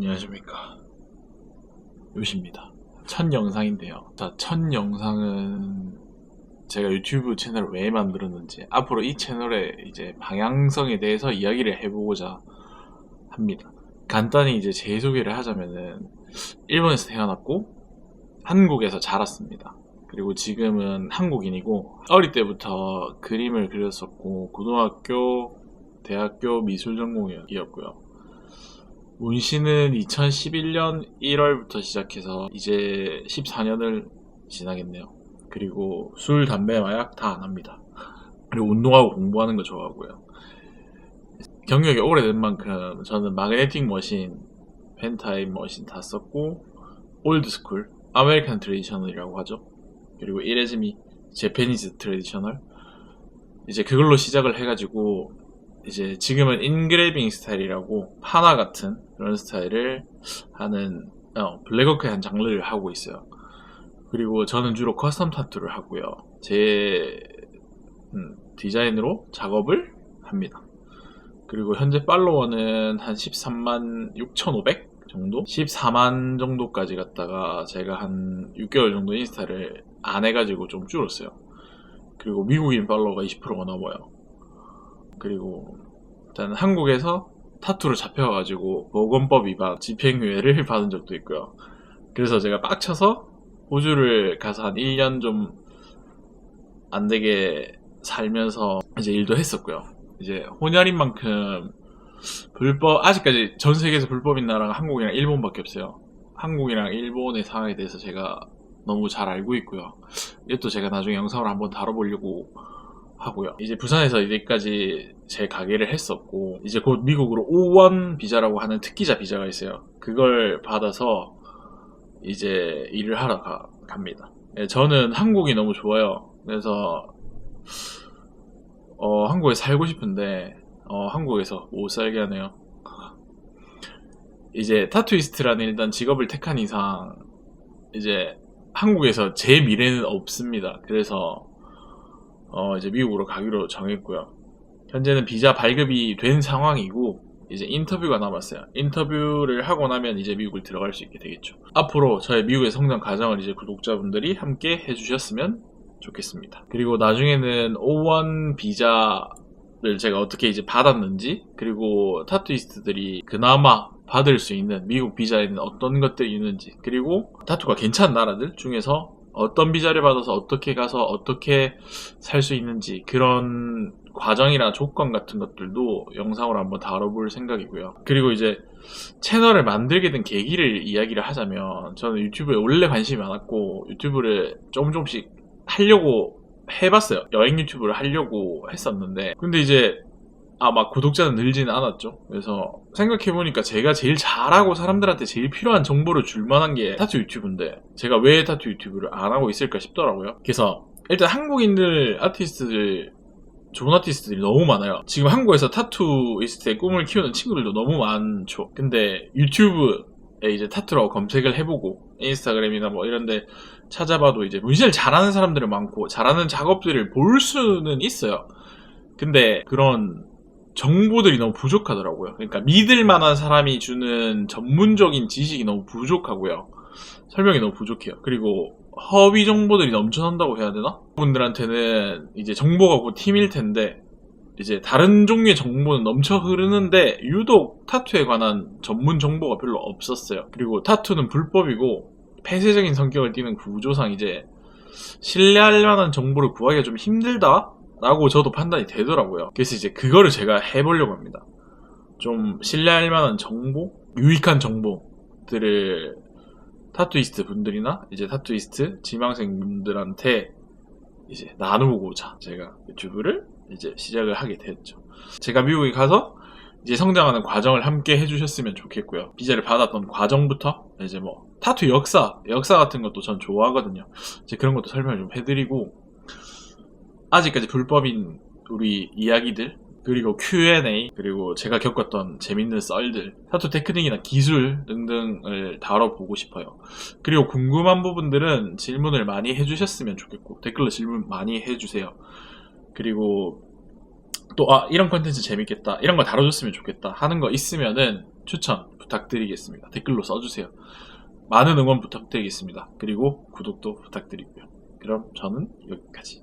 안녕하십니까, 요시입니다. 첫 영상인데요. 첫 영상은 제가 유튜브 채널을 왜 만들었는지, 앞으로 이 채널의 이제 방향성에 대해서 이야기를 해보고자 합니다. 간단히 이제 제 소개를 하자면은, 일본에서 태어났고 한국에서 자랐습니다. 그리고 지금은 한국인이고, 어릴 때부터 그림을 그렸었고 고등학교, 대학교 미술 전공이었고요. 문신은 2011년 1월부터 시작해서 이제 14년을 지나겠네요. 그리고 술, 담배, 마약 다 안 합니다. 그리고 운동하고 공부하는 거 좋아하고요. 경력이 오래된 만큼 저는 마그네틱 머신, 펜타입 머신 다 썼고, 올드스쿨, 아메리칸 트레디셔널이라고 하죠. 그리고 이레즈미, 재패니즈 트레디셔널, 이제 그걸로 시작을 해가지고 이제 지금은 인그레이빙 스타일이라고 파나 같은 그런 스타일을 하는 블랙워크의 한 장르를 하고 있어요. 그리고 저는 주로 커스텀 타투를 하고요. 제 디자인으로 작업을 합니다. 그리고 현재 팔로워는 한 13만 6,500 정도? 14만 정도까지 갔다가 제가 한 6개월 정도 인스타를 안 해가지고 좀 줄었어요. 그리고 미국인 팔로워가 20%가 넘어요. 그리고 일단 한국에서 타투로 잡혀가지고 보건법 위반 집행유예를 받은 적도 있고요. 그래서 제가 빡쳐서 호주를 가서 한 1년 좀 안되게 살면서 이제 일도 했었고요. 이제 혼혈인 만큼 아직까지 전 세계에서 불법인 나라가 한국이랑 일본밖에 없어요. 한국이랑 일본의 상황에 대해서 제가 너무 잘 알고 있고요. 이것도 제가 나중에 영상으로 한번 다뤄보려고 하고요. 이제 부산에서 이제까지 제 가게를 했었고, 이제 곧 미국으로 O1 비자라고 하는 특기자 비자가 있어요. 그걸 받아서 이제 일을 하러 갑니다. 저는 한국이 너무 좋아요. 그래서 한국에 살고 싶은데 한국에서 못 살게 하네요. 이제 타투이스트라는 일단 직업을 택한 이상 이제 한국에서 제 미래는 없습니다. 그래서 이제 미국으로 가기로 정했고요. 현재는 비자 발급이 된 상황이고 이제 인터뷰가 남았어요. 인터뷰를 하고 나면 이제 미국을 들어갈 수 있게 되겠죠. 앞으로 저의 미국의 성장 과정을 이제 구독자분들이 함께 해주셨으면 좋겠습니다. 그리고 나중에는 O1 비자를 제가 어떻게 이제 받았는지, 그리고 타투이스트들이 그나마 받을 수 있는 미국 비자에는 어떤 것들이 있는지, 그리고 타투가 괜찮은 나라들 중에서 어떤 비자를 받아서 어떻게 가서 어떻게 살 수 있는지, 그런 과정이나 조건 같은 것들도 영상으로 한번 다뤄볼 생각이고요. 그리고 이제 채널을 만들게 된 계기를 이야기를 하자면, 저는 유튜브에 원래 관심이 많았고 유튜브를 조금씩 하려고 해봤어요. 여행 유튜브를 하려고 했었는데, 근데 이제 막 구독자는 늘지는 않았죠. 그래서 생각해보니까 제가 제일 잘하고 사람들한테 제일 필요한 정보를 줄 만한 게 타투 유튜브인데, 제가 왜 타투 유튜브를 안 하고 있을까 싶더라고요. 그래서 일단 한국인들 아티스트들, 좋은 아티스트들이 너무 많아요. 지금 한국에서 타투이스트의 꿈을 키우는 친구들도 너무 많죠. 근데 유튜브에 이제 타투라고 검색을 해보고 인스타그램이나 뭐 이런데 찾아봐도 이제 문신을 잘하는 사람들은 많고 잘하는 작업들을 볼 수는 있어요. 근데 그런 정보들이 너무 부족하더라고요. 그러니까 믿을 만한 사람이 주는 전문적인 지식이 너무 부족하고요. 설명이 너무 부족해요. 그리고 허위 정보들이 넘쳐난다고 해야 되나? 분들한테는 이제 정보가 곧 힘일 텐데, 이제 다른 종류의 정보는 넘쳐 흐르는데 유독 타투에 관한 전문 정보가 별로 없었어요. 그리고 타투는 불법이고 폐쇄적인 성격을 띠는 구조상 이제 신뢰할 만한 정보를 구하기가 좀 힘들다? 라고 저도 판단이 되더라고요. 그래서 이제 그거를 제가 해보려고 합니다. 좀 신뢰할 만한 정보? 유익한 정보들을 타투이스트 분들이나 이제 타투이스트 지망생 분들한테 이제 나누고자 제가 유튜브를 이제 시작을 하게 됐죠. 제가 미국에 가서 이제 성장하는 과정을 함께 해주셨으면 좋겠고요. 비자를 받았던 과정부터 이제 뭐 타투 역사 같은 것도 전 좋아하거든요. 이제 그런 것도 설명을 좀 해드리고, 아직까지 불법인 우리 이야기들, 그리고 Q&A, 그리고 제가 겪었던 재밌는 썰들, 타투 테크닉이나 기술 등등을 다뤄보고 싶어요. 그리고 궁금한 부분들은 질문을 많이 해주셨으면 좋겠고, 댓글로 질문 많이 해주세요. 그리고 또 이런 컨텐츠 재밌겠다, 이런 거 다뤄줬으면 좋겠다 하는 거 있으면은 추천 부탁드리겠습니다. 댓글로 써주세요. 많은 응원 부탁드리겠습니다. 그리고 구독도 부탁드리고요. 그럼 저는 여기까지.